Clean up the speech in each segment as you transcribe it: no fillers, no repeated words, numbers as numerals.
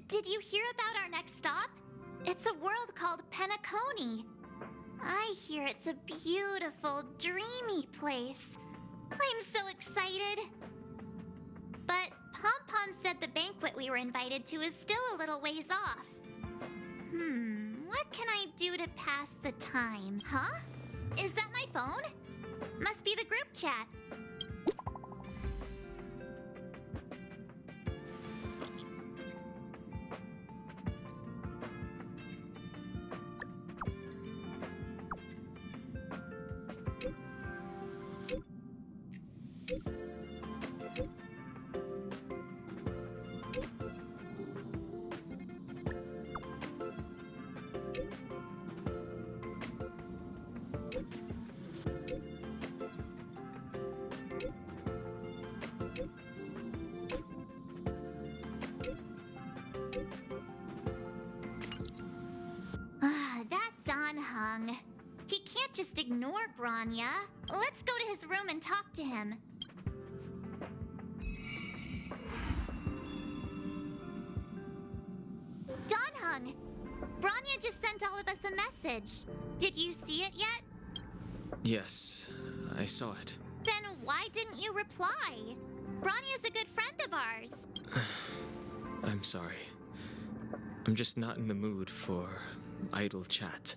Did you hear about our next stop? It's a world called Penacony. I hear it's a beautiful, dreamy place. I'm so excited. But Pom-Pom said the banquet we were invited to is still a little ways off. What can I do to pass the time? Huh? Is that my phone? Must be the group chat. That Don Hung. He can't just ignore Bronya. Let's go to his room and talk to him. Don Hung! Bronya just sent all of us a message. Did you see it yet? Yes, I saw it. Then why didn't you reply? Bronya's a good friend of ours. I'm sorry. I'm just not in the mood for idle chat.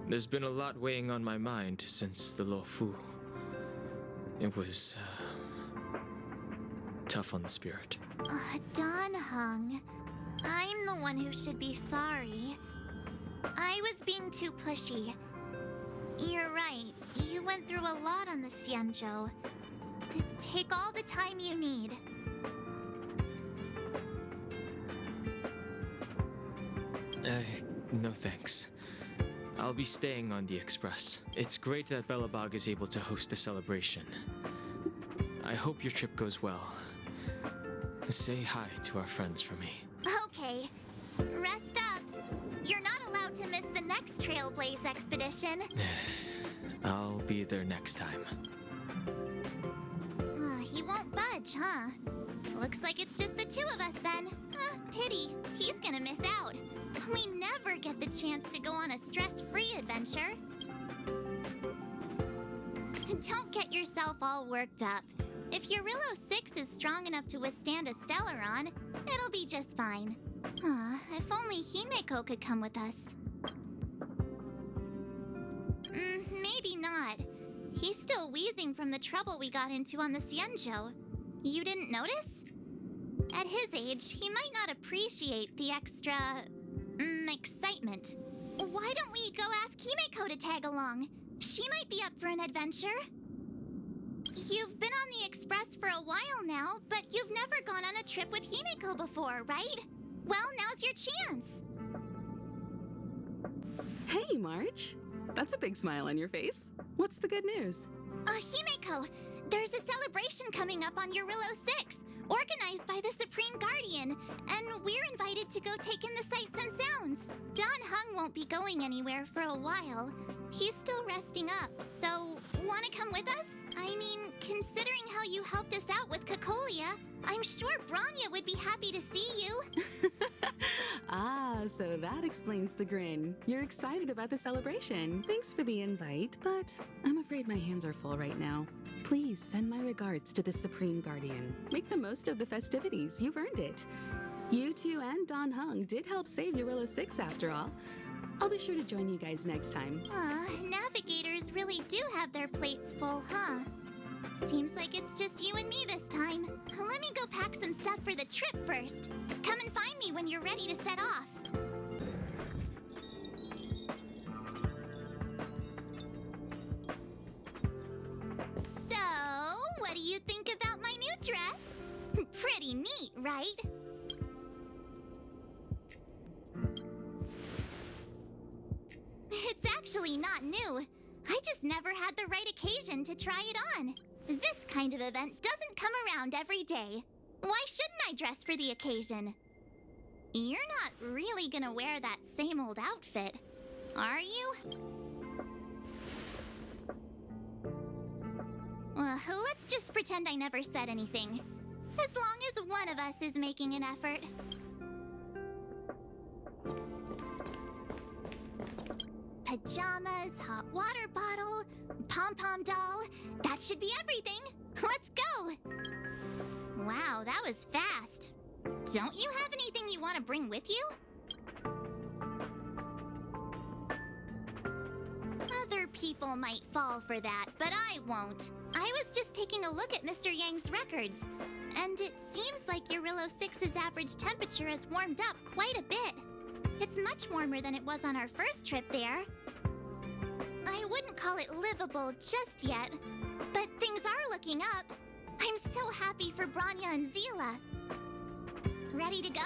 There's been a lot weighing on my mind since the Luofu. It was tough on the spirit. Don Hung, I'm the one who should be sorry. I was being too pushy. You're right, you went through a lot on the Xianzhou. Take all the time you need. No thanks. I'll be staying on the Express. It's great that Belobog is able to host a celebration. I hope your trip goes well. Say hi to our friends for me. Okay. Rest up. You're not allowed to miss the next Trailblaze expedition. I'll be there next time. He won't budge, huh? Looks like it's just the two of us then. Pity. He's gonna miss out. We never get the chance to go on a stress-free adventure. Don't get yourself all worked up. If Eurillo 6 is strong enough to withstand a Stellaron, it'll be just fine. If only Himeko could come with us. Maybe not. He's still wheezing from the trouble we got into on the Xianzhou. You didn't notice? At his age, he might not appreciate the extra... excitement. Why don't we go ask Himeko to tag along? She might be up for an adventure. You've been on the Express for a while now, but you've never gone on a trip with Himeko before, right? Well, now's your chance. Hey, March. That's a big smile on your face. What's the good news? Himeko, there's a celebration coming up on Eurillo 6, organized by the Supreme Guardian, and we're invited to go take in the sights and sounds. Don Hung won't be going anywhere for a while. He's still resting up, so wanna come with us? I mean, considering how you helped us out with Cocolia, I'm sure Bronya would be happy to see you. So that explains the grin. You're excited about the celebration. Thanks for the invite, but I'm afraid my hands are full right now. Please send my regards to the Supreme Guardian. Make the most of the festivities. You've earned it. You two and Don Hung did help save Eurillo 6 after all. I'll be sure to join you guys next time. Navigators really do have their plates full, huh? Seems like it's just you and me this time. Let me go pack some stuff for the trip first. Come and find me when you're ready to set off. So, what do you think about my new dress? Pretty neat, right? It's actually not new. I just never had the right occasion to try it on. This kind of event doesn't come around every day. Why shouldn't I dress for the occasion? You're not really gonna wear that same old outfit, are you? Let's just pretend I never said anything. As long as one of us is making an effort. pajamas, hot water bottle, pom-pom doll. That should be everything. Let's go! Wow, that was fast. Don't you have anything you want to bring with you? Other people might fall for that, but I won't. I was just taking a look at Mr. Yang's records, and it seems like Eurillo 6's average temperature has warmed up quite a bit. It's much warmer than it was on our first trip there. I wouldn't call it livable just yet, but things are looking up. I'm so happy for Bronya and Zila. Ready to go?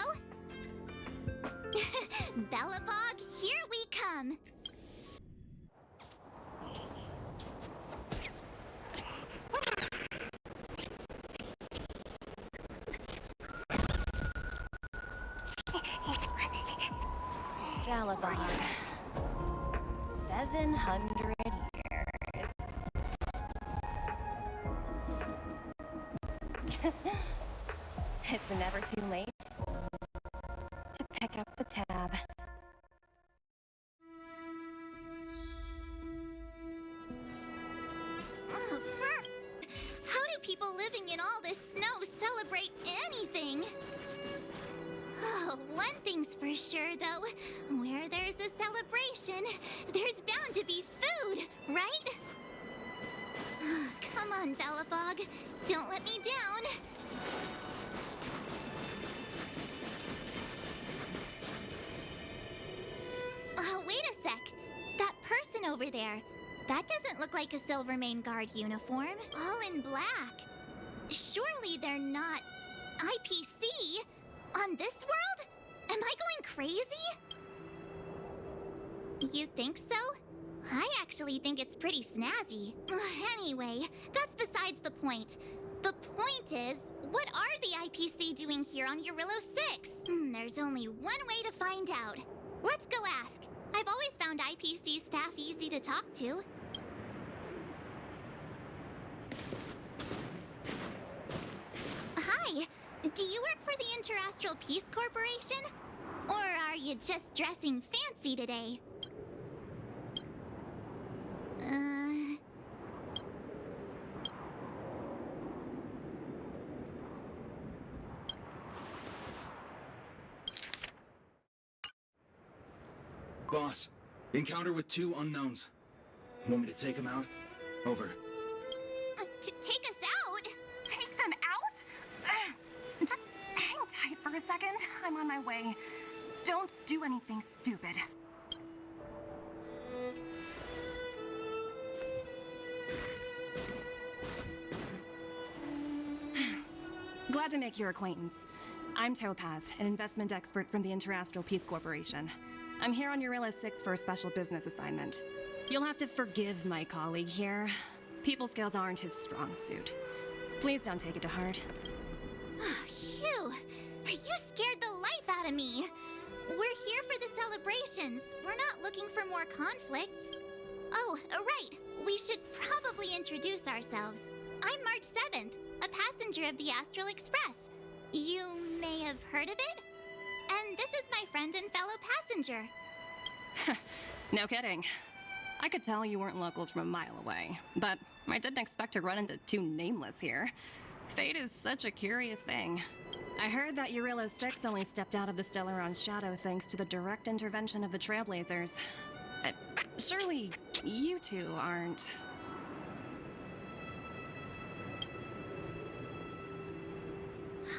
Belobog, here we come! Belobog. 700 years. It's never too late to pick up the tab. Oh, brr. How do people living in all this snow celebrate anything? Oh, one thing's for sure, though. Where there's a celebration, there's bound to be food, right? Oh, come on, Belobog. Don't let me down. Oh, wait a sec. That person over there. That doesn't look like a Silvermane Guard uniform. All in black. Surely they're not IPC? On this world? Am I going crazy? You think so? I actually think it's pretty snazzy. Anyway, that's besides the point. The point is, what are the IPC doing here on Eurillo 6? There's only one way to find out. Let's go ask. I've always found IPC staff easy to talk to. Hi, do you work for the Interastral Peace Corporation? Or are you just dressing fancy today? Boss, encounter with 2 unknowns. Want me to take them out? Over. Take us out? Take them out? Just hang tight for a second. I'm on my way. Don't do anything stupid. Glad to make your acquaintance. I'm Topaz, an investment expert from the Interastral Peace Corporation. I'm here on Eurillo 6 for a special business assignment. You'll have to forgive my colleague here. People skills aren't his strong suit. Please don't take it to heart. Phew! You scared the life out of me! We're here for the celebrations. We're not looking for more conflicts. Oh, right. We should probably introduce ourselves. I'm March 7th, a passenger of the Astral Express. You may have heard of it? And this is my friend and fellow passenger. No kidding. I could tell you weren't locals from a mile away, but I didn't expect to run into 2 nameless here. Fate is such a curious thing. I heard that Eurillo 6 only stepped out of the Stellaron's shadow thanks to the direct intervention of the Trailblazers. Surely you two aren't...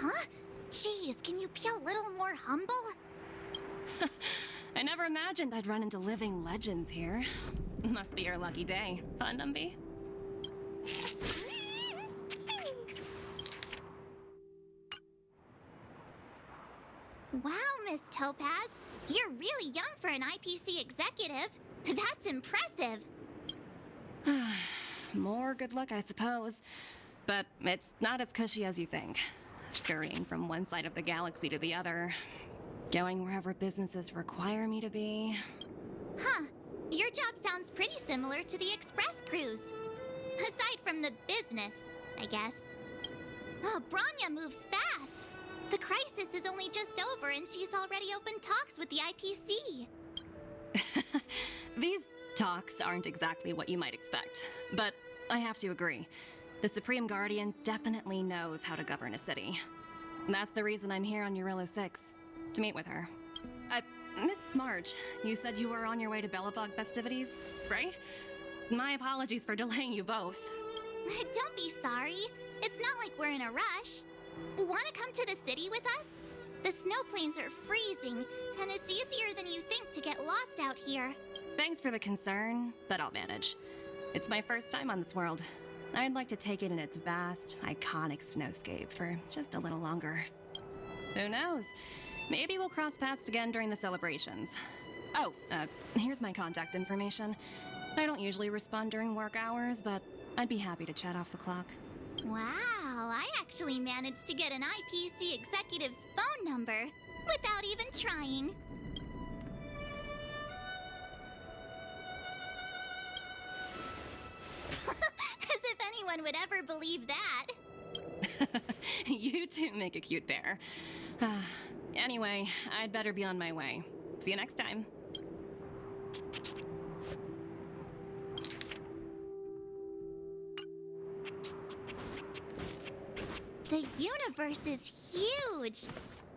Huh? Jeez, can you be a little more humble? I never imagined I'd run into living legends here. Must be your lucky day, huh, Numby? Wow, Miss Topaz. You're really young for an IPC executive. That's impressive. More good luck, I suppose. But it's not as cushy as you think. Scurrying from one side of the galaxy to the other. Going wherever businesses require me to be. Huh. Your job sounds pretty similar to the express cruise. Aside from the business, I guess. Oh, Bronya moves fast. The crisis is only just over and she's already opened talks with the IPC. These Talks aren't exactly what you might expect, but I have to agree. The Supreme Guardian definitely knows how to govern a city. That's the reason I'm here on Eurilo 6, to meet with her. Miss March, you said you were on your way to Belobog festivities, right? My apologies for delaying you both. Don't be sorry. It's not like we're in a rush. Want to come to the city with us? The snow plains are freezing, and it's easier than you think to get lost out here. Thanks for the concern, but I'll manage. It's my first time on this world. I'd like to take it in its vast, iconic snowscape for just a little longer. Who knows? Maybe we'll cross paths again during the celebrations. Oh, here's my contact information. I don't usually respond during work hours, but I'd be happy to chat off the clock. Wow, I actually managed to get an IPC executive's phone number without even trying. As if anyone would ever believe that. You two make a cute pair. Anyway, I'd better be on my way. See you next time. The universe is huge,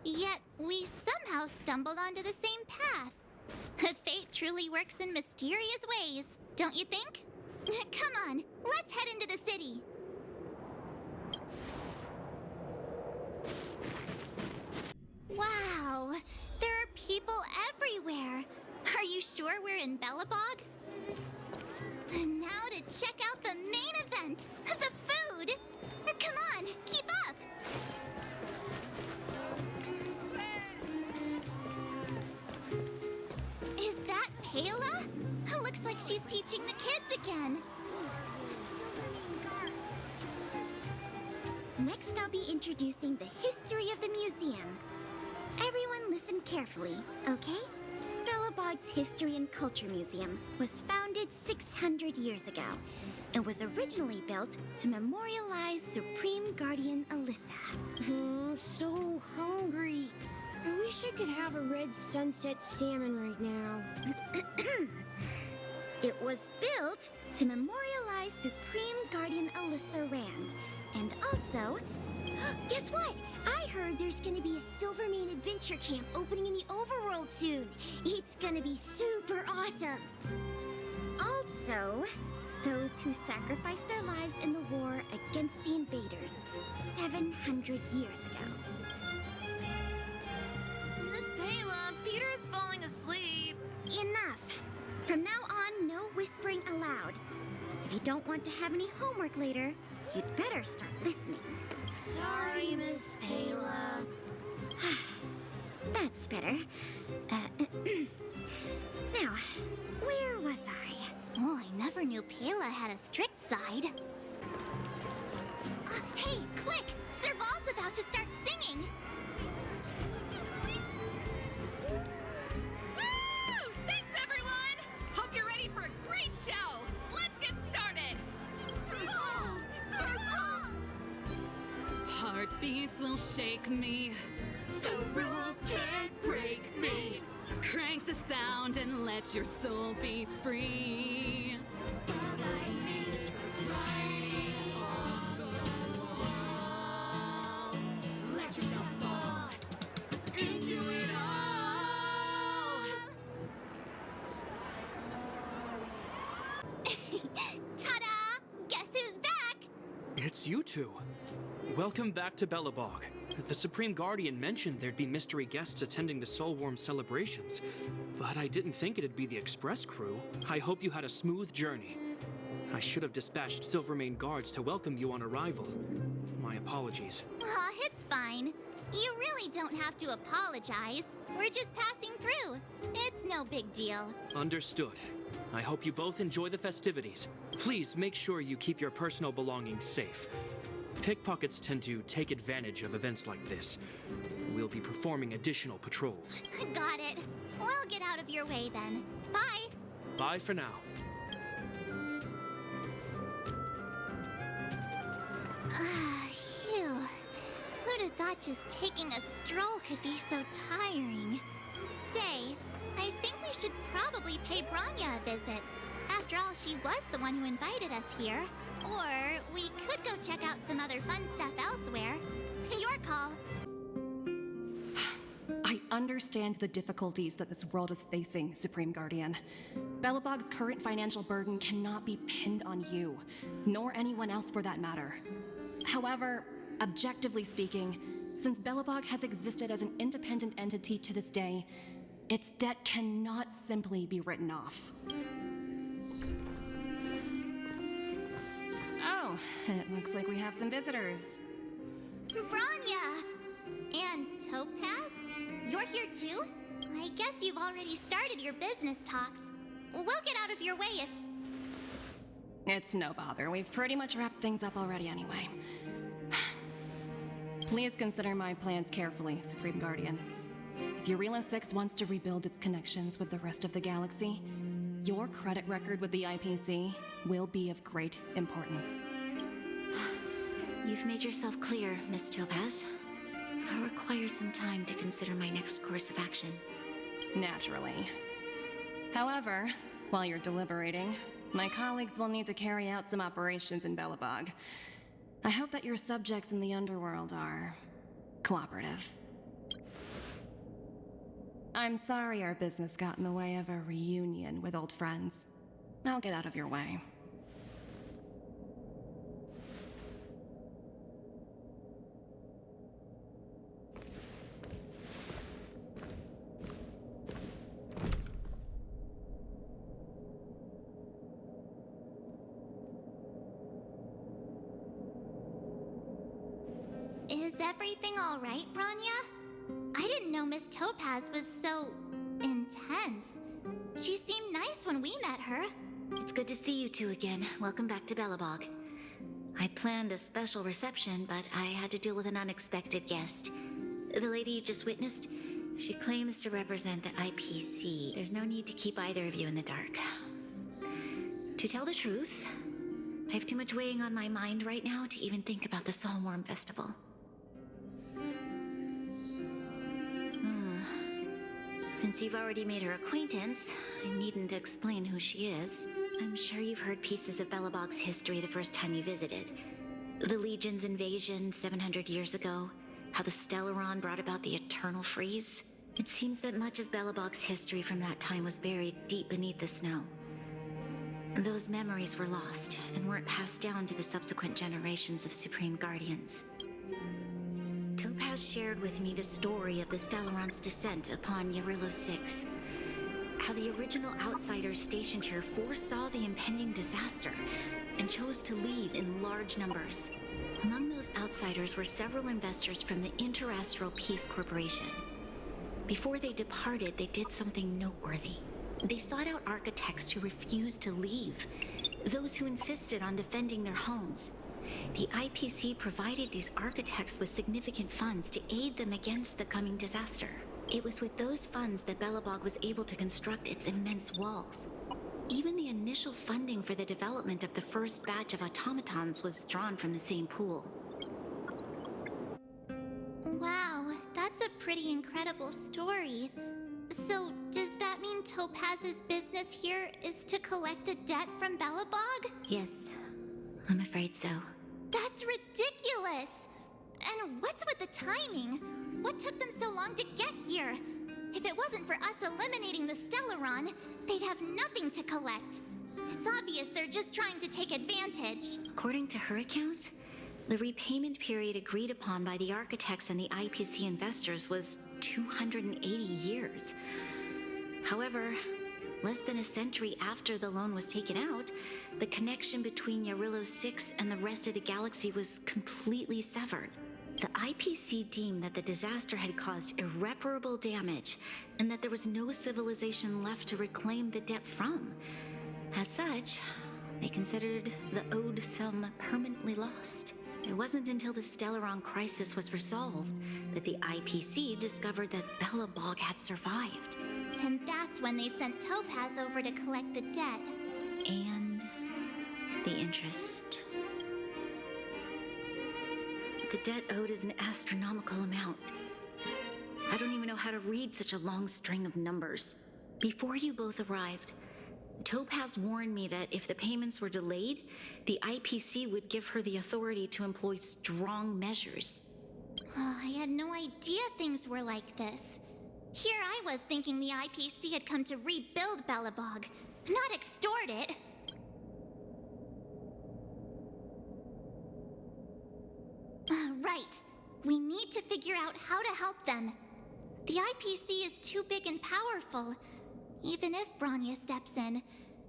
yet we somehow stumbled onto the same path. Fate truly works in mysterious ways, don't you think? Come on, let's head into the city. Wow, there are people everywhere. Are you sure we're in Belobog? And now to check out the main event, the food. Come on, keep up. Is that Pela? Looks like she's teaching the kids again. Next, I'll be introducing the history of the museum. Everyone listen carefully, okay? Belobog's History and Culture Museum was founded 600 years ago and was originally built to memorialize Supreme Guardian Alyssa. So hungry. I wish I could have a red sunset salmon right now. It was built to memorialize Supreme Guardian Alyssa Rand, and also... Guess what? I heard there's gonna be a Silvermane adventure camp opening in the overworld soon. It's gonna be super awesome. Also, those who sacrificed their lives in the war against the invaders 700 years ago. Miss Pela, Peter's falling asleep. Enough! From now on, no whispering aloud. If you don't want to have any homework later, you'd better start listening. Sorry, Miss Pela. That's better. Now, where was I? Oh, I never knew Pela had a strict side. Hey, quick! Serval's about to start singing! Woo! Thanks, everyone! Hope you're ready for a great show! Let's get started! Serval! Serval! Heartbeats will shake me. So rules can't break me. Crank the sound and let your soul be free. Let yourself fall into it all. Ta-da! Guess who's back? It's you two. Welcome back to Belobog. The Supreme Guardian mentioned there'd be mystery guests attending the Soulworm celebrations, but I didn't think it'd be the Express crew. I hope you had a smooth journey. I should have dispatched Silvermane guards to welcome you on arrival. My apologies. Aw, it's fine. You really don't have to apologize. We're just passing through. It's no big deal. Understood. I hope you both enjoy the festivities. Please make sure you keep your personal belongings safe. Pickpockets tend to take advantage of events like this. We'll be performing additional patrols. Got it. We'll get out of your way then. Bye. Bye for now. Phew. Who'd have thought just taking a stroll could be so tiring? Say, I think we should probably pay Bronya a visit. After all, she was the one who invited us here. Or we could go check out some other fun stuff elsewhere. Your call. I understand the difficulties that this world is facing, Supreme Guardian. Belobog's current financial burden cannot be pinned on you, nor anyone else for that matter. However, objectively speaking, since Belobog has existed as an independent entity to this day, its debt cannot simply be written off. Oh, it looks like we have some visitors. Bronya! And Topaz? You're here too? I guess you've already started your business talks. We'll get out of your way if... It's no bother. We've pretty much wrapped things up already anyway. Please consider my plans carefully, Supreme Guardian. If Eurilo 6 wants to rebuild its connections with the rest of the galaxy, your credit record with the IPC will be of great importance. You've made yourself clear, Miss Topaz. I'll require some time to consider my next course of action. Naturally. However, while you're deliberating, my colleagues will need to carry out some operations in Belobog. I hope that your subjects in the underworld are cooperative. I'm sorry our business got in the way of a reunion with old friends. I'll get out of your way. Is everything all right, Bronya? I didn't know Miss Topaz was so... intense. She seemed nice when we met her. It's good to see you two again. Welcome back to Belobog. I'd planned a special reception, but I had to deal with an unexpected guest. The lady you just witnessed, she claims to represent the IPC. There's no need to keep either of you in the dark. To tell the truth, I have too much weighing on my mind right now to even think about the Soulworm Festival. Since you've already made her acquaintance, I needn't explain who she is. I'm sure you've heard pieces of Belobog's history the first time you visited. The Legion's invasion 700 years ago, how the Stellaron brought about the Eternal Freeze. It seems that much of Belobog's history from that time was buried deep beneath the snow. Those memories were lost and weren't passed down to the subsequent generations of Supreme Guardians. Topaz shared with me the story of the Stellaron's descent upon Eurilo 6. How the original outsiders stationed here foresaw the impending disaster and chose to leave in large numbers. Among those outsiders were several investors from the Interastral Peace Corporation. Before they departed, they did something noteworthy. They sought out architects who refused to leave, those who insisted on defending their homes. The IPC provided these architects with significant funds to aid them against the coming disaster. It was with those funds that Belobog was able to construct its immense walls. Even the initial funding for the development of the first batch of automatons was drawn from the same pool. Wow, that's a pretty incredible story. So, does that mean Topaz's business here is to collect a debt from Belobog? Yes, I'm afraid so. That's ridiculous! And what's with the timing? What took them so long to get here? If it wasn't for us eliminating the Stellaron, they'd have nothing to collect. It's obvious they're just trying to take advantage. According to her account, the repayment period agreed upon by the architects and the IPC investors was 280 years. However, less than a century after the loan was taken out, the connection between Eurilo 6 and the rest of the galaxy was completely severed. The IPC deemed that the disaster had caused irreparable damage and that there was no civilization left to reclaim the debt from. As such, they considered the owed sum permanently lost. It wasn't until the Stellaron crisis was resolved that the IPC discovered that Belobog had survived. And that's when they sent Topaz over to collect the debt. And the interest. The debt owed is an astronomical amount. I don't even know how to read such a long string of numbers. Before you both arrived, Topaz warned me that if the payments were delayed, the IPC would give her the authority to employ strong measures. Oh, I had no idea things were like this. Here I was thinking the IPC had come to rebuild Belobog, not extort it. Right. We need to figure out how to help them. The IPC is too big and powerful. Even if Bronya steps in,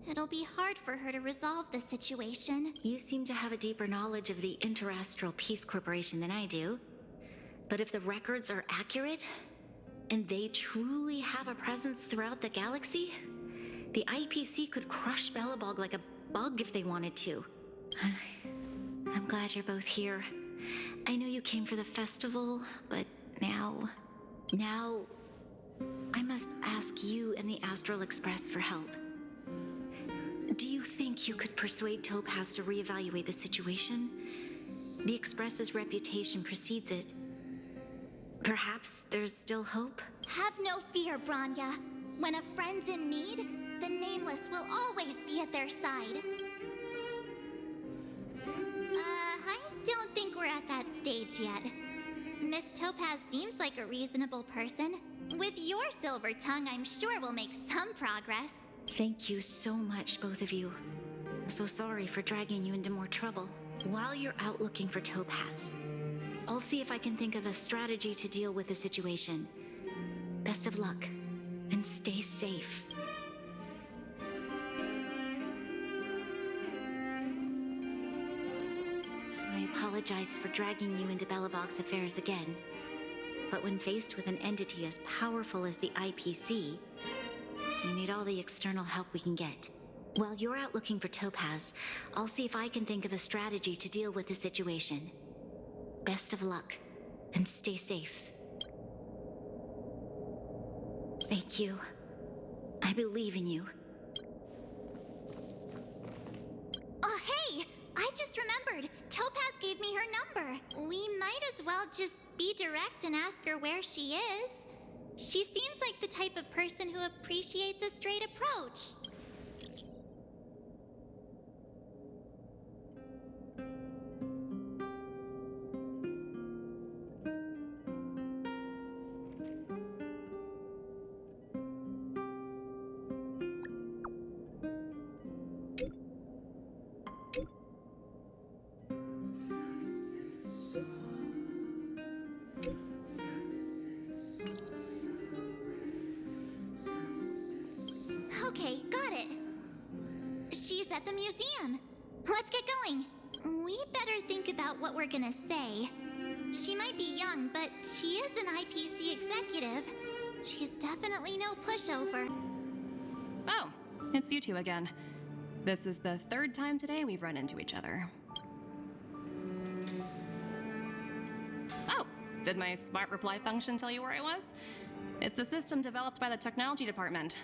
it'll be hard for her to resolve the situation. You seem to have a deeper knowledge of the Interastral Peace Corporation than I do. But if the records are accurate, and they truly have a presence throughout the galaxy, the IPC could crush Belobog like a bug if they wanted to. I'm glad you're both here. I know you came for the festival, but now I must ask you and the Astral Express for help. Do you think you could persuade Topaz to reevaluate the situation? The Express's reputation precedes it. Perhaps there's still hope? Have no fear, Bronya. When a friend's in need, the Nameless will always be at their side. I don't think we're at that stage yet. Miss Topaz seems like a reasonable person. With your silver tongue, I'm sure we'll make some progress. Thank you so much, both of you. I'm so sorry for dragging you into more trouble. While you're out looking for Topaz, I'll see if I can think of a strategy to deal with the situation. Best of luck, and stay safe. I apologize for dragging you into Belobog's affairs again, but when faced with an entity as powerful as the IPC, we need all the external help we can get. While you're out looking for Topaz, I'll see if I can think of a strategy to deal with the situation. Best of luck, and stay safe. Thank you. I believe in you. Oh, hey! I just remembered. Topaz gave me her number. We might as well just be direct and ask her where she is. She seems like the type of person who appreciates a straight approach. Okay, got it. She's at the museum. Let's get going. We better think about what we're gonna say. She might be young, but she is an IPC executive. She's definitely no pushover. Oh, it's you two again. This is the third time today we've run into each other. Oh, did my smart reply function tell you where I was? It's a system developed by the technology department.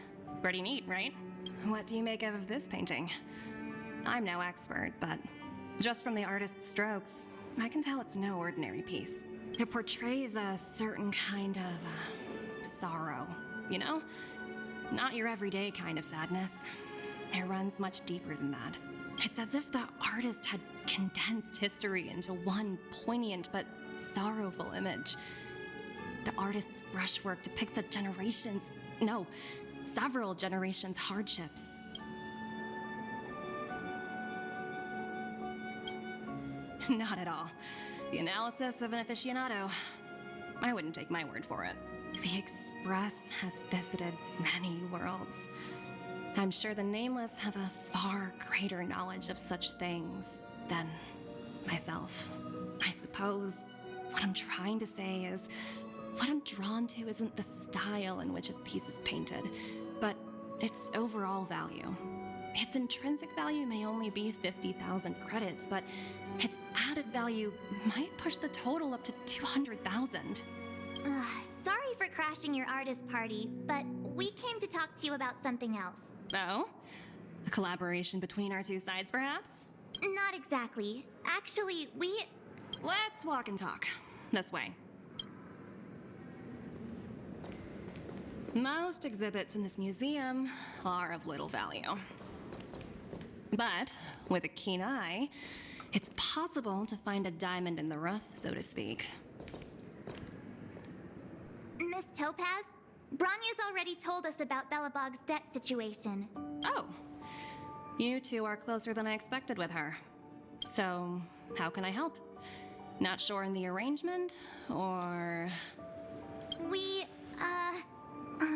Pretty neat, right? What do you make of this painting? I'm no expert, but just from the artist's strokes, I can tell it's no ordinary piece. It portrays a certain kind of sorrow, you know? Not your everyday kind of sadness. It runs much deeper than that. It's as if the artist had condensed history into one poignant but sorrowful image. The artist's brushwork depicts several generations' hardships. Not at all. The analysis of an aficionado. I wouldn't take my word for it. The Express has visited many worlds. I'm sure the Nameless have a far greater knowledge of such things than myself. I suppose what I'm trying to say is, what I'm drawn to isn't the style in which a piece is painted, but its overall value. Its intrinsic value may only be 50,000 credits, but its added value might push the total up to 200,000. Sorry for crashing your artist party, but we came to talk to you about something else. Oh? A collaboration between our two sides, perhaps? Not exactly. Actually, Let's walk and talk. This way. Most exhibits in this museum are of little value. But with a keen eye, it's possible to find a diamond in the rough, so to speak. Miss Topaz, Bronya's already told us about Belobog's debt situation. Oh, you two are closer than I expected with her. So, how can I help? Not sure in the arrangement, or... We,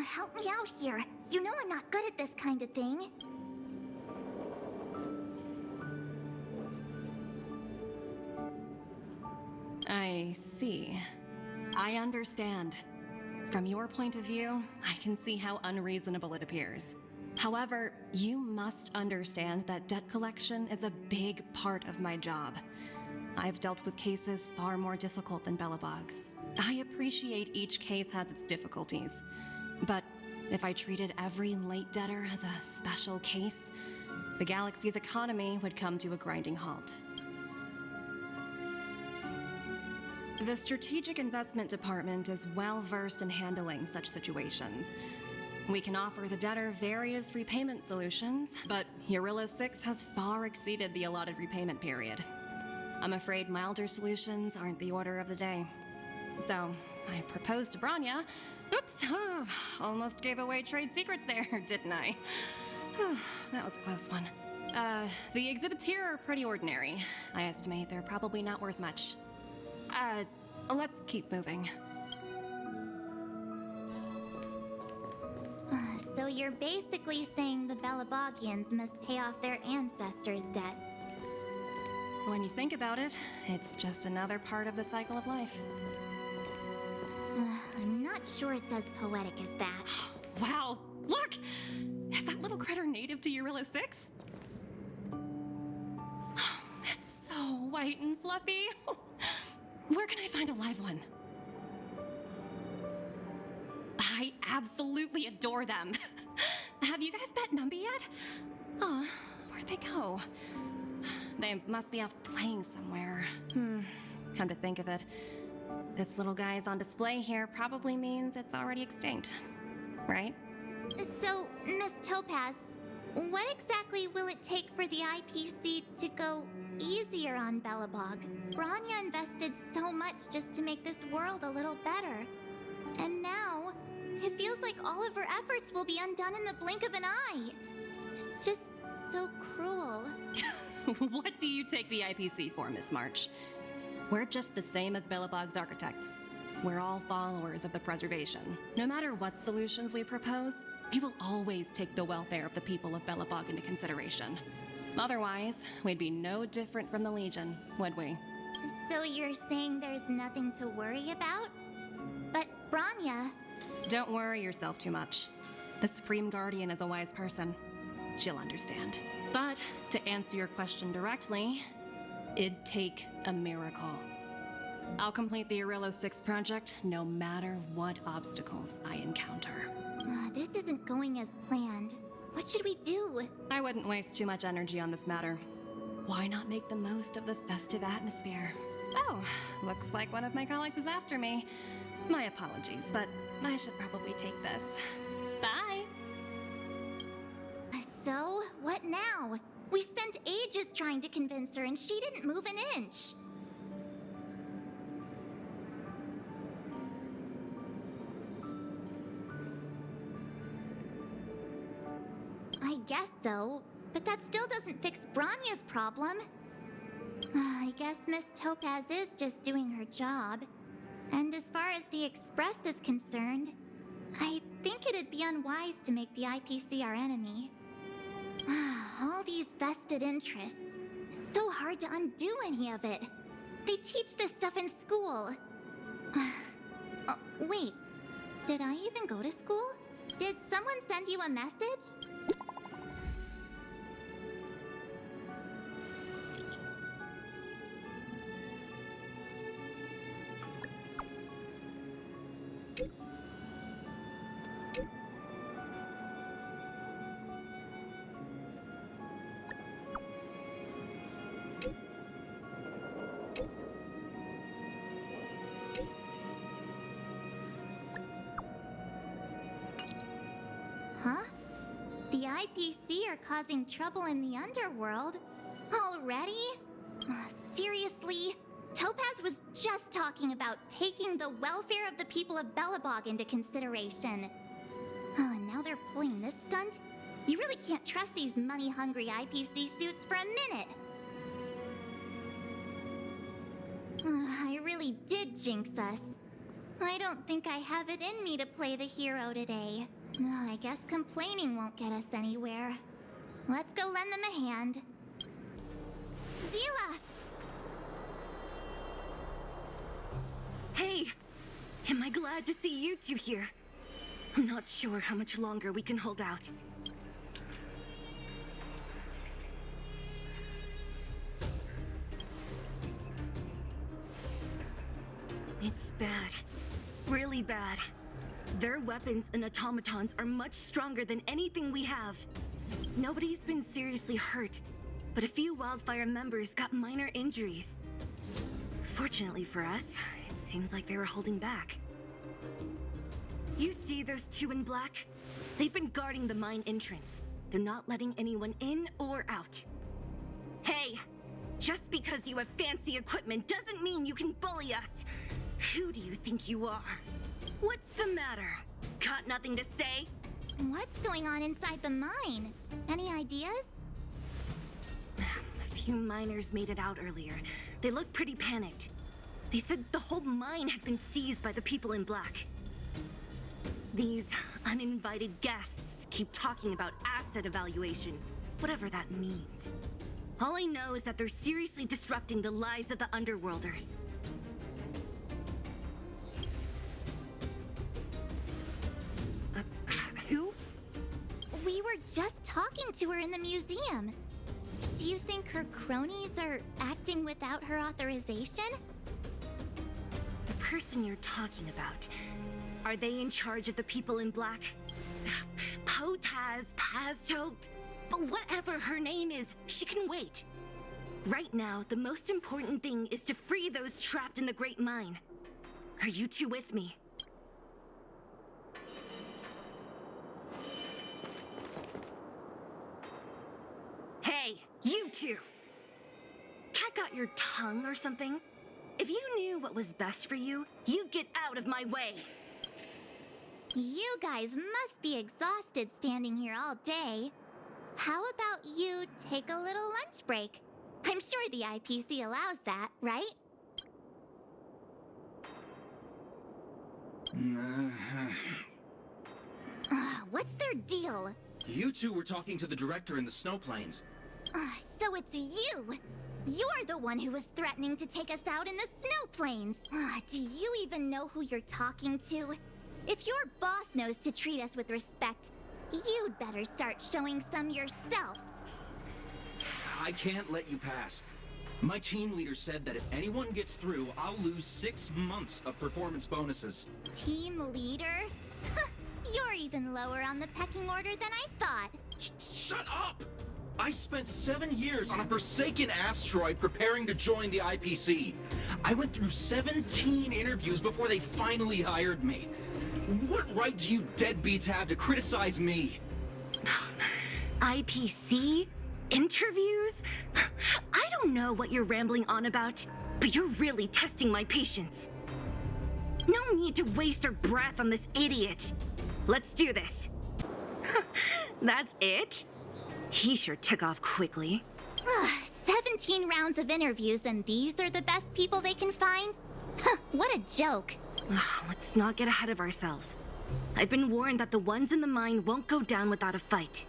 help me out here. You know I'm not good at this kind of thing. I see. I understand. From your point of view, I can see how unreasonable it appears. However, you must understand that debt collection is a big part of my job. I've dealt with cases far more difficult than Belobog's. I appreciate each case has its difficulties. But if I treated every late debtor as a special case, the galaxy's economy would come to a grinding halt. The Strategic Investment Department is well versed in handling such situations. We can offer the debtor various repayment solutions, but Eurilo 6 has far exceeded the allotted repayment period. I'm afraid milder solutions aren't the order of the day. So, I proposed to Bronya. Oops, almost gave away trade secrets there, didn't I? That was a close one. The exhibits here are pretty ordinary. I estimate they're probably not worth much. Let's keep moving. So you're basically saying the Belobogians must pay off their ancestors' debts. When you think about it, it's just another part of the cycle of life. I'm not sure it's as poetic as that. Wow, look! Is that little critter native to Eurilo 6? It's so white and fluffy. Where can I find a live one? I absolutely adore them. Have you guys met Numby yet? Oh, where'd they go? They must be off playing somewhere. Come to think of it, this little guy is on display here probably means it's already extinct, right? So, Miss Topaz, what exactly will it take for the IPC to go easier on Belobog? Bronya invested so much just to make this world a little better. And now, it feels like all of her efforts will be undone in the blink of an eye. It's just so cruel. What do you take the IPC for, Miss March? We're just the same as Belobog's architects. We're all followers of the preservation. No matter what solutions we propose, we will always take the welfare of the people of Belobog into consideration. Otherwise, we'd be no different from the Legion, would we? So you're saying there's nothing to worry about? But Bronya... Don't worry yourself too much. The Supreme Guardian is a wise person. She'll understand. But to answer your question directly, it'd take a miracle. I'll complete the Eurilo 6 project no matter what obstacles I encounter. This isn't going as planned. What should we do? I wouldn't waste too much energy on this matter. Why not make the most of the festive atmosphere? Oh, looks like one of my colleagues is after me. My apologies, but I should probably take this. Bye! So, what now? We spent ages trying to convince her and she didn't move an inch. I guess so, but that still doesn't fix Bronya's problem. I guess Miss Topaz is just doing her job. And as far as the Express is concerned, I think it'd be unwise to make the IPC our enemy. All these vested interests. It's so hard to undo any of it. They teach this stuff in school. Oh, wait. Did I even go to school? Did someone send you a message? Huh? The The IPC are causing trouble in the underworld? Already? Seriously? Topaz was just talking about taking the welfare of the people of Belobog into consideration. And now they're pulling this stunt? You really can't trust these money-hungry IPC suits for a minute. I really did jinx us. I don't think I have it in me to play the hero today. I guess complaining won't get us anywhere. Let's go lend them a hand. Zila! Hey! Am I glad to see you two here? I'm not sure how much longer we can hold out. It's bad. Really bad. Their weapons and automatons are much stronger than anything we have. Nobody's been seriously hurt, but a few Wildfire members got minor injuries. Fortunately for us, it seems like they were holding back. You see those two in black? They've been guarding the mine entrance. They're not letting anyone in or out. Hey! Just because you have fancy equipment doesn't mean you can bully us! Who do you think you are? What's the matter? Got nothing to say? What's going on inside the mine? Any ideas? A few miners made it out earlier. They looked pretty panicked. They said the whole mine had been seized by the people in black. These uninvited guests keep talking about asset evaluation, whatever that means. All I know is that they're seriously disrupting the lives of the Underworlders. Who? We were just talking to her in the museum. Do you think her cronies are acting without her authorization? The person you're talking about, are they in charge of the people in black? Potaz, Pazto, whatever her name is, she can wait. Right now, the most important thing is to free those trapped in the Great Mine. Are you two with me? Hey, you two! Cat got your tongue or something? If you knew what was best for you, you'd get out of my way! You guys must be exhausted standing here all day. How about you take a little lunch break? I'm sure the IPC allows that, right? What's their deal? You two were talking to the director in the snow plains. So it's you! You're the one who was threatening to take us out in the snow plains! Do you even know who you're talking to? If your boss knows to treat us with respect, you'd better start showing some yourself. I can't let you pass. My team leader said that if anyone gets through, I'll lose 6 months of performance bonuses. Team leader? You're even lower on the pecking order than I thought. Shut up! I spent 7 years on a forsaken asteroid preparing to join the IPC. I went through 17 interviews before they finally hired me. What right do you deadbeats have to criticize me? IPC? Interviews? I don't know what you're rambling on about, but you're really testing my patience. No need to waste our breath on this idiot. Let's do this. That's it? He sure took off quickly. 17 rounds of interviews and these are the best people they can find? What a joke. Let's not get ahead of ourselves. I've been warned that the ones in the mine won't go down without a fight.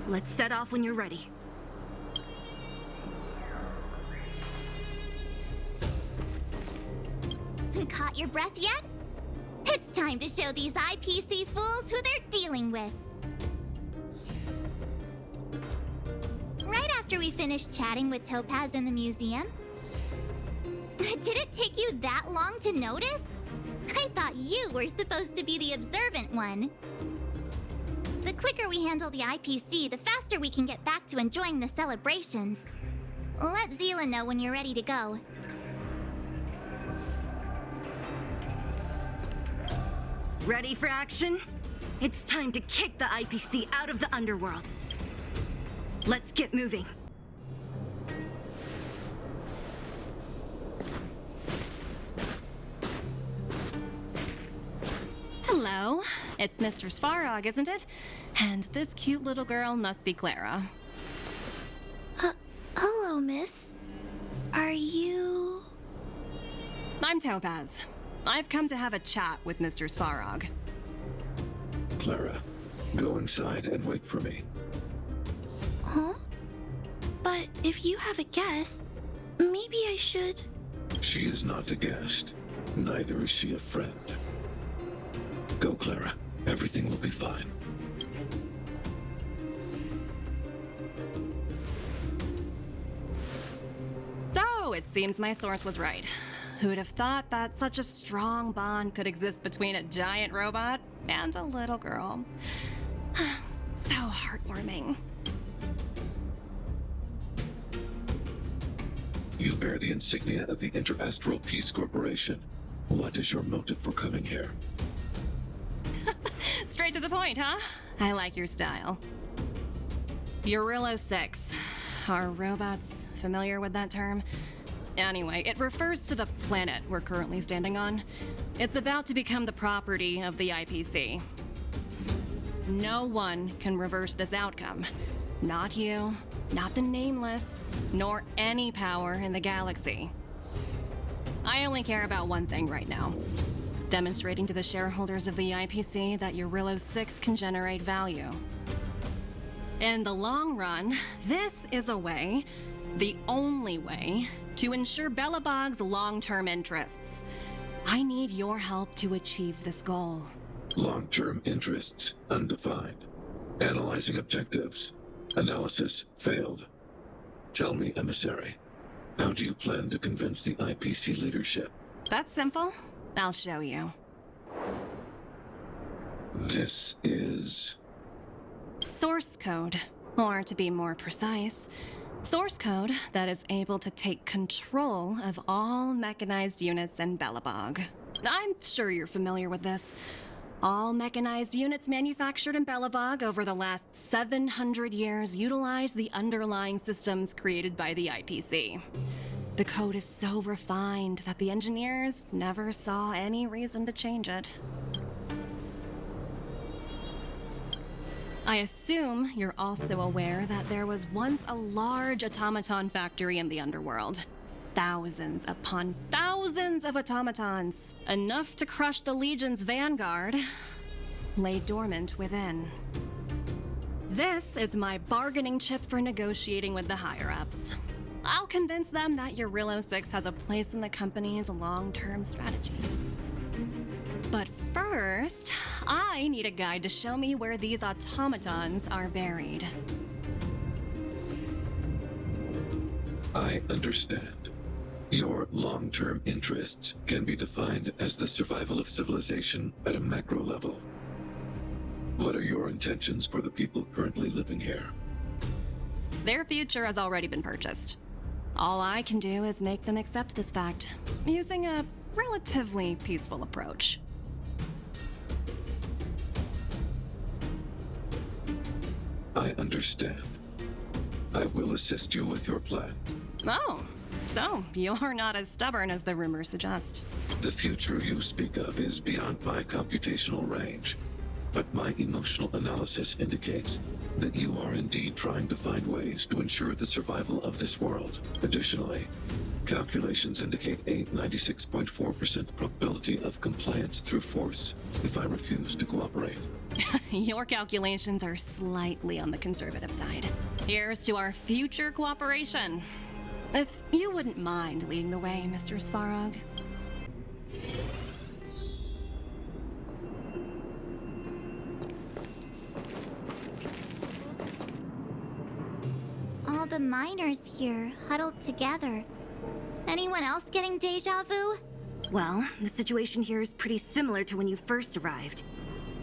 Let's set off when you're ready. Caught your breath yet? It's time to show these IPC fools who they're dealing with. Right after we finished chatting with Topaz in the museum. Did it take you that long to notice? I thought you were supposed to be the observant one. The quicker we handle the IPC, the faster we can get back to enjoying the celebrations. Let Zila know when you're ready to go. Ready for action? It's time to kick the IPC out of the underworld. Let's get moving. Hello. It's Mr. Svarog, isn't it? And this cute little girl must be Clara. Hello, miss. Are you... I'm Topaz. I've come to have a chat with Mr. Svarog. Clara, go inside and wait for me. Huh? But if you have a guest, maybe I should... She is not a guest. Neither is she a friend. Go, Clara. Everything will be fine. So, it seems my source was right. Who would have thought that such a strong bond could exist between a giant robot and a little girl? So heartwarming. You bear the insignia of the Interastral Peace Corporation. What is your motive for coming here? Straight to the point, huh? I like your style. Eurillo 6. Are robots familiar with that term? Anyway, it refers to the planet we're currently standing on. It's about to become the property of the IPC. No one can reverse this outcome. Not you, not the Nameless, nor any power in the galaxy. I only care about one thing right now. Demonstrating to the shareholders of the IPC that Eurillo 6 can generate value. In the long run, this is a way, the only way, to ensure Belobog's long-term interests. I need your help to achieve this goal. Long-term interests, undefined. Analyzing objectives. Analysis failed. Tell me, Emissary, how do you plan to convince the IPC leadership? That's simple. I'll show you. This is... Source code. Or to be more precise, source code that is able to take control of all mechanized units in Belobog. I'm sure you're familiar with this. All mechanized units manufactured in Belobog over the last 700 years utilize the underlying systems created by the IPC. The code is so refined that the engineers never saw any reason to change it. I assume you're also aware that there was once a large automaton factory in the underworld. Thousands upon thousands of automatons, enough to crush the Legion's vanguard, lay dormant within. This is my bargaining chip for negotiating with the higher-ups. I'll convince them that Eurillo 6 has a place in the company's long-term strategies. But first, I need a guide to show me where these automatons are buried. I understand. Your long-term interests can be defined as the survival of civilization at a macro level. What are your intentions for the people currently living here? Their future has already been purchased. All I can do is make them accept this fact, using a relatively peaceful approach. I understand. I will assist you with your plan. Oh, so you're not as stubborn as the rumors suggest. The future you speak of is beyond my computational range, but my emotional analysis indicates that you are indeed trying to find ways to ensure the survival of this world. Additionally, calculations indicate a 96.4% probability of compliance through force if I refuse to cooperate. Your calculations are slightly on the conservative side. Here's to our future cooperation. If you wouldn't mind leading the way, Mr. Svarog. All the miners here, huddled together. Anyone else getting deja vu? Well, the situation here is pretty similar to when you first arrived.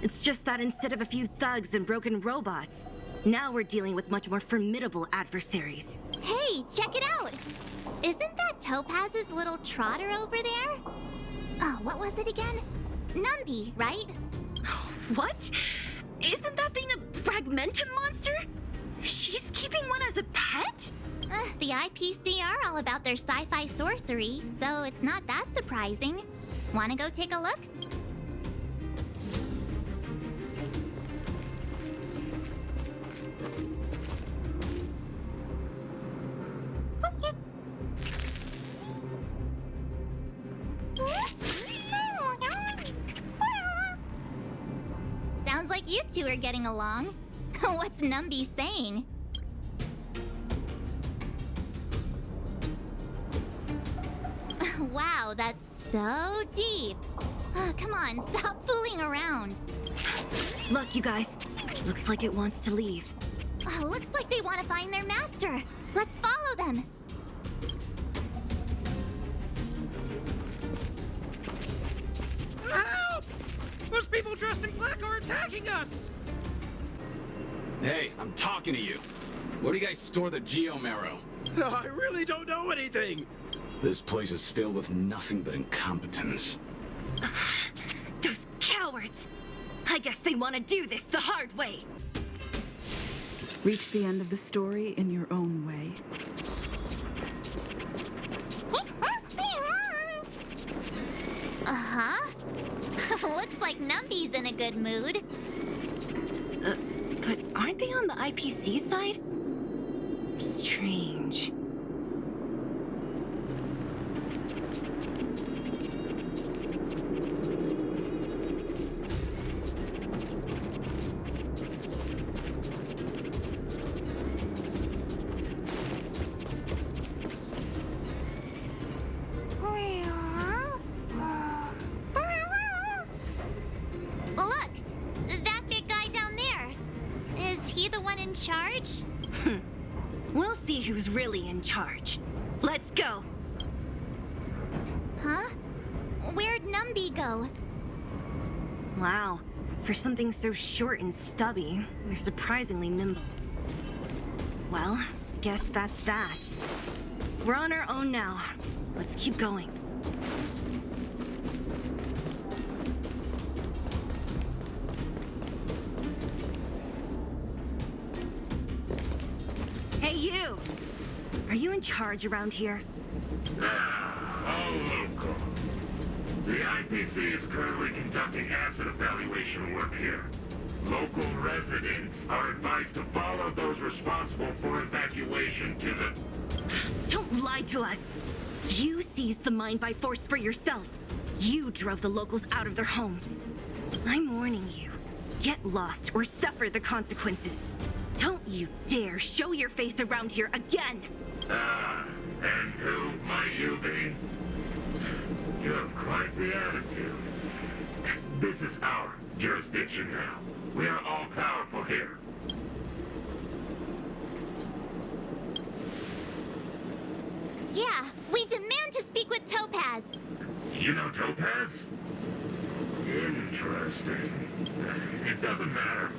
It's just that instead of a few thugs and broken robots, now we're dealing with much more formidable adversaries. Hey, check it out! Isn't that Topaz's little trotter over there? Oh, what was it again? Numby, right? What? Isn't that thing a fragmentum monster? She's keeping one as a pet? The IPC are all about their sci-fi sorcery, so it's not that surprising. Wanna go take a look? Sounds like you two are getting along. What's Numby saying? Wow, that's so deep. Come on, stop fooling around. Look, you guys. Looks like it wants to leave. Looks like they want to find their master. Let's follow them. Help! Those people dressed in black are attacking us! Hey, I'm talking to you. Where do you guys store the Geomarrow? I really don't know anything. This place is filled with nothing but incompetence. Those cowards! I guess they want to do this the hard way. Reach the end of the story in your own way. Uh-huh. Looks like Numby's in a good mood. But aren't they on the IPC side? Strange. Look! That big guy down there. Is he the one in charge? We'll see who's really in charge. Let's go! Huh? Where'd Numby go? Wow. For something so short and stubby, they're surprisingly nimble. Well, guess that's that. We're on our own now. Let's keep going. Hey, you! Are you in charge around here? All local. The IPC is currently conducting asset evaluation work here. Local residents are advised to follow those responsible for evacuation to the... Don't lie to us! You seized the mine by force for yourself. You drove the locals out of their homes. I'm warning you. Get lost or suffer the consequences. Don't you dare show your face around here again! Ah, and who might you be? You have quite the attitude. This is our jurisdiction now. We are all powerful here. Yeah, we demand to speak with Topaz. You know Topaz? Interesting. It doesn't matter.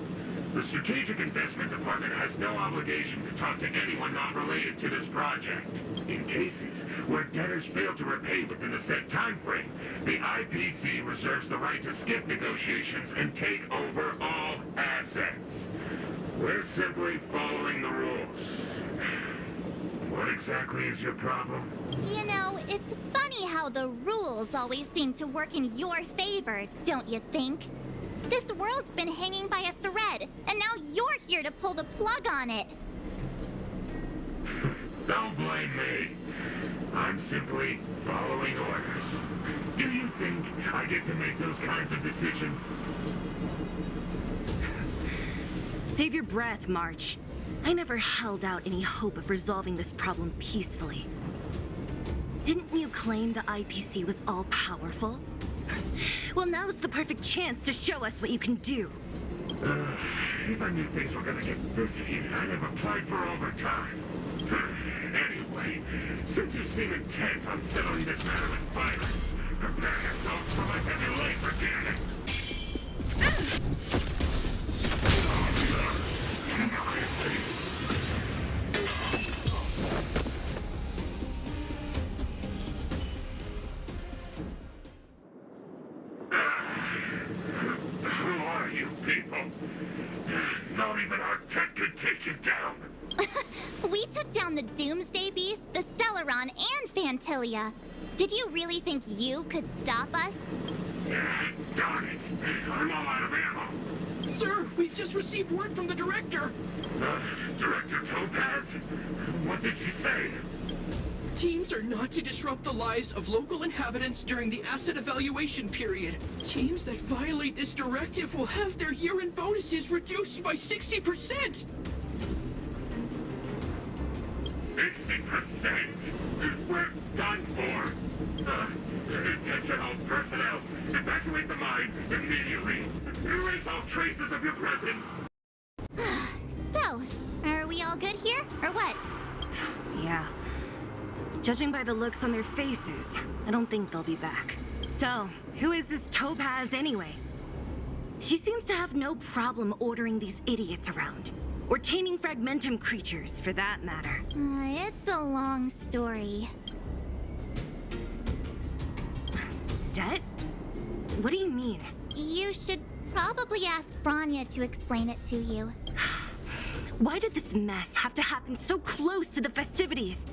The Strategic Investment Department has no obligation to talk to anyone not related to this project. In cases where debtors fail to repay within the set time frame, the IPC reserves the right to skip negotiations and take over all assets. We're simply following the rules. What exactly is your problem? You know, it's funny how the rules always seem to work in your favor, don't you think? This world's been hanging by a thread, and now you're here to pull the plug on it. Don't blame me. I'm simply following orders. Do you think I get to make those kinds of decisions? Save your breath, March. I never held out any hope of resolving this problem peacefully. Didn't you claim the IPC was all-powerful? Well, now's the perfect chance to show us what you can do. If I knew things were gonna get this heated, I'd have applied for overtime. Anyway, since you seem intent on settling this matter with violence, prepare yourselves for my heavy labor, damn it! Who Not even our tech could take you down. We took down the Doomsday Beast, the Stellaron, and Fantilia. Did you really think you could stop us? Darn it. I'm all out of ammo. Sir, we've just received word from the director. Director Topaz? What did she say? Teams are not to disrupt the lives of local inhabitants during the asset evaluation period. Teams that violate this directive will have their year-end bonuses reduced by 60%! 60%? We're done for. Attention all personnel. Evacuate the mine immediately. Erase all traces of your presence. So, are we all good here, or what? Yeah. Judging by the looks on their faces, I don't think they'll be back. So, who is this Topaz anyway? She seems to have no problem ordering these idiots around. Or taming fragmentum creatures, for that matter. It's a long story. Det? What do you mean? You should probably ask Bronya to explain it to you. Why did this mess have to happen so close to the festivities?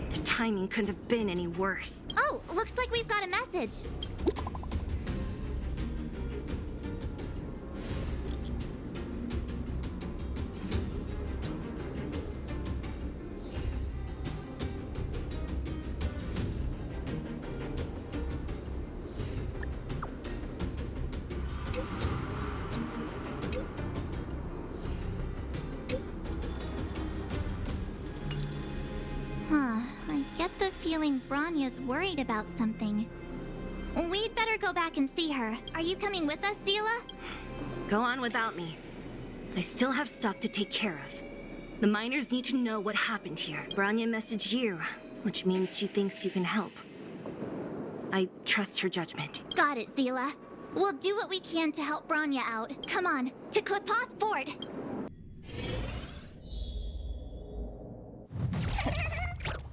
The timing couldn't have been any worse. Oh, looks like we've got a message. I get the feeling Bronya's worried about something. We'd better go back and see her. Are you coming with us, Zila? Go on without me. I still have stuff to take care of. The miners need to know what happened here. Bronya messaged you, which means she thinks you can help. I trust her judgment. Got it, Zila. We'll do what we can to help Bronya out. Come on, to Klipoth Fort!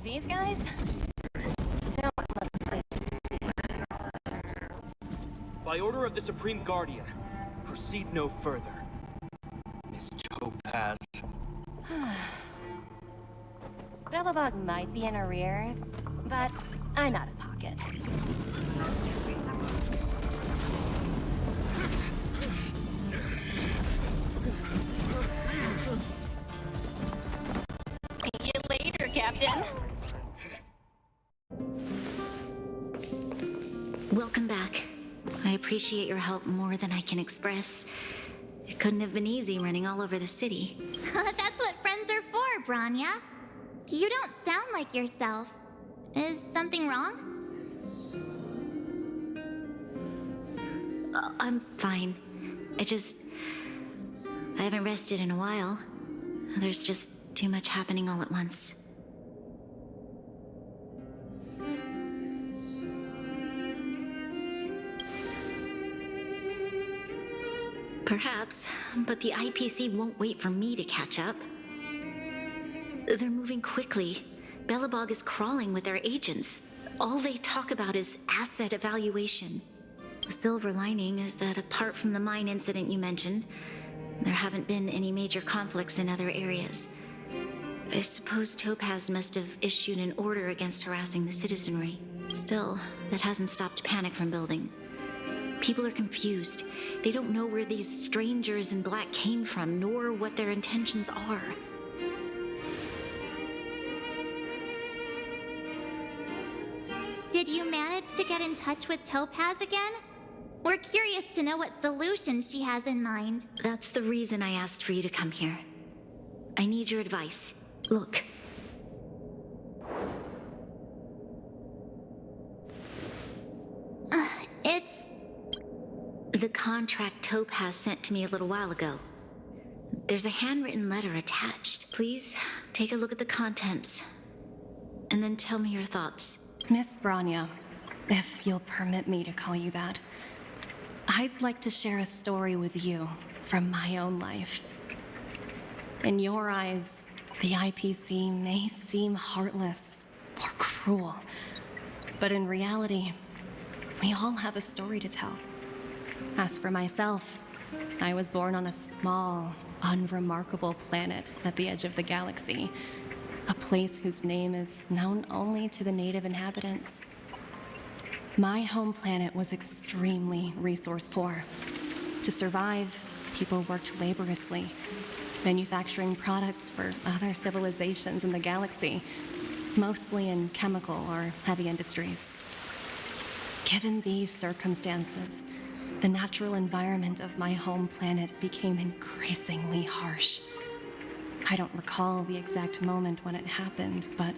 These guys don't look like... By order of the Supreme Guardian, proceed no further. Miss Topaz. Belobog might be in arrears, but I'm out of pocket. See you later, Captain. Welcome back. I appreciate your help more than I can express. It couldn't have been easy running all over the city. That's what friends are for, Bronya. You don't sound like yourself. Is something wrong? I'm fine. I haven't rested in a while. There's just too much happening all at once. Perhaps, but the IPC won't wait for me to catch up. They're moving quickly. Belobog is crawling with their agents. All they talk about is asset evaluation. The silver lining is that apart from the mine incident you mentioned, there haven't been any major conflicts in other areas. I suppose Topaz must have issued an order against harassing the citizenry. Still, that hasn't stopped panic from building. People are confused. They don't know where these strangers in black came from, nor what their intentions are. Did you manage to get in touch with Topaz again? We're curious to know what solution she has in mind. That's the reason I asked for you to come here. I need your advice. Look. It's... the contract Topaz sent to me a little while ago. There's a handwritten letter attached. Please, take a look at the contents. And then tell me your thoughts. Miss Bronya, if you'll permit me to call you that, I'd like to share a story with you from my own life. In your eyes, the IPC may seem heartless or cruel, but in reality, we all have a story to tell. As for myself, I was born on a small, unremarkable planet at the edge of the galaxy. A place whose name is known only to the native inhabitants. My home planet was extremely resource poor. To survive, people worked laboriously, manufacturing products for other civilizations in the galaxy, mostly in chemical or heavy industries. Given these circumstances, the natural environment of my home planet became increasingly harsh. I don't recall the exact moment when it happened, but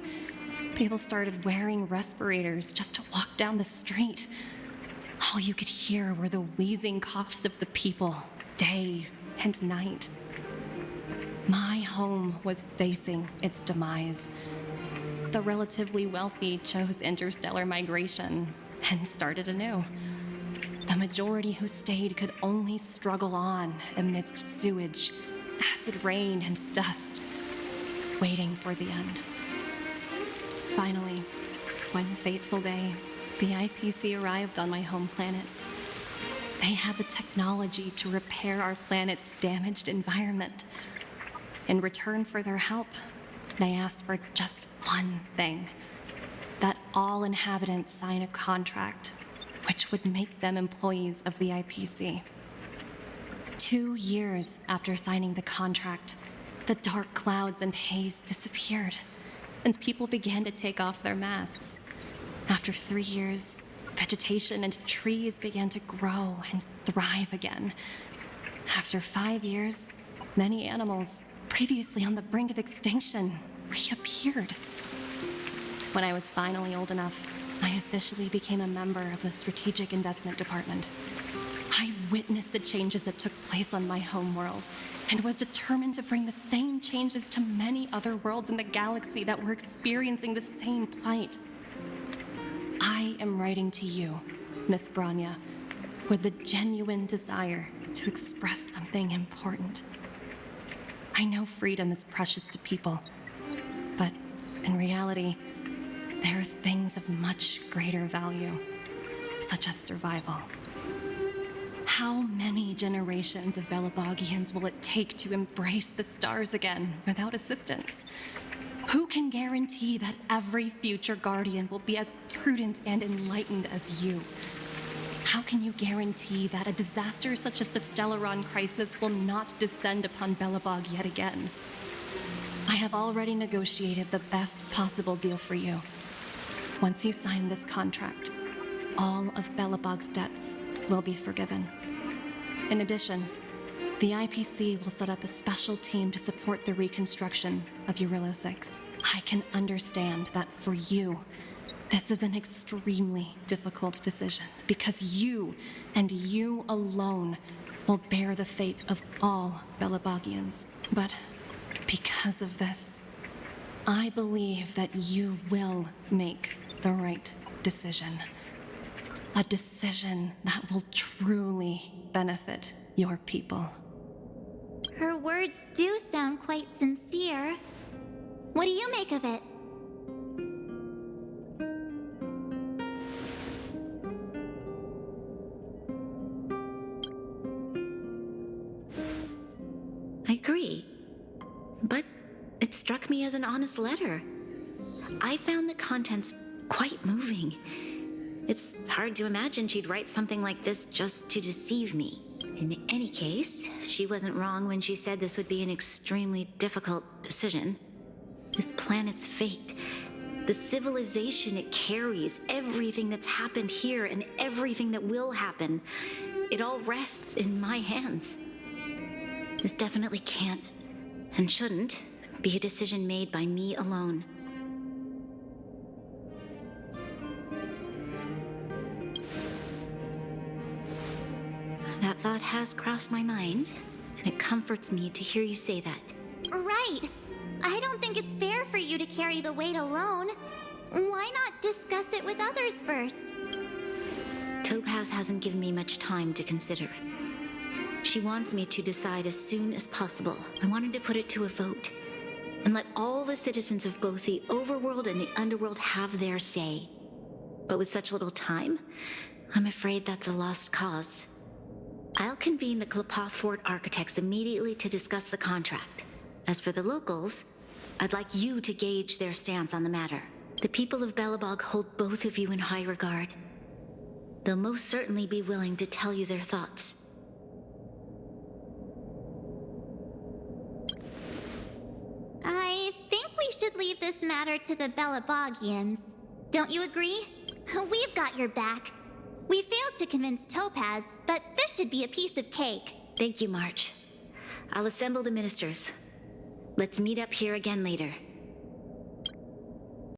people started wearing respirators just to walk down the street. All you could hear were the wheezing coughs of the people, day and night. My home was facing its demise. The relatively wealthy chose interstellar migration and started anew. The majority who stayed could only struggle on amidst sewage, acid rain, and dust, waiting for the end. Finally, one fateful day, the IPC arrived on my home planet. They had the technology to repair our planet's damaged environment. In return for their help, they asked for just one thing: that all inhabitants sign a contract which would make them employees of the IPC. 2 years after signing the contract, the dark clouds and haze disappeared, and people began to take off their masks. After 3 years, vegetation and trees began to grow and thrive again. After 5 years, many animals, previously on the brink of extinction, reappeared. When I was finally old enough, I officially became a member of the Strategic Investment Department. I witnessed the changes that took place on my homeworld and was determined to bring the same changes to many other worlds in the galaxy that were experiencing the same plight. I am writing to you, Miss Bronya, with the genuine desire to express something important. I know freedom is precious to people, but in reality, there are things of much greater value, such as survival. How many generations of Belobogians will it take to embrace the stars again without assistance? Who can guarantee that every future Guardian will be as prudent and enlightened as you? How can you guarantee that a disaster such as the Stellaron crisis will not descend upon Belobog yet again? I have already negotiated the best possible deal for you. Once you sign this contract, all of Belobog's debts will be forgiven. In addition, the IPC will set up a special team to support the reconstruction of Urilla 6. I can understand that for you, this is an extremely difficult decision, because you, and you alone, will bear the fate of all Belobogians. But because of this, I believe that you will make the right decision. A decision that will truly benefit your people. Her words do sound quite sincere. What do you make of it? I agree. But it struck me as an honest letter. I found the contents quite moving. It's hard to imagine she'd write something like this just to deceive me. In any case, she wasn't wrong when she said this would be an extremely difficult decision. This planet's fate, the civilization it carries, everything that's happened here and everything that will happen, it all rests in my hands. This definitely can't, and shouldn't, be a decision made by me alone. That thought has crossed my mind, and it comforts me to hear you say that. Right. I don't think it's fair for you to carry the weight alone. Why not discuss it with others first? Topaz hasn't given me much time to consider. She wants me to decide as soon as possible. I wanted to put it to a vote, and let all the citizens of both the overworld and the underworld have their say. But with such little time, I'm afraid that's a lost cause. I'll convene the Klapoth Fort architects immediately to discuss the contract. As for the locals, I'd like you to gauge their stance on the matter. The people of Belobog hold both of you in high regard. They'll most certainly be willing to tell you their thoughts. I think we should leave this matter to the Belobogians. Don't you agree? We've got your back. We failed to convince Topaz, but this should be a piece of cake. Thank you, March. I'll assemble the ministers. Let's meet up here again later.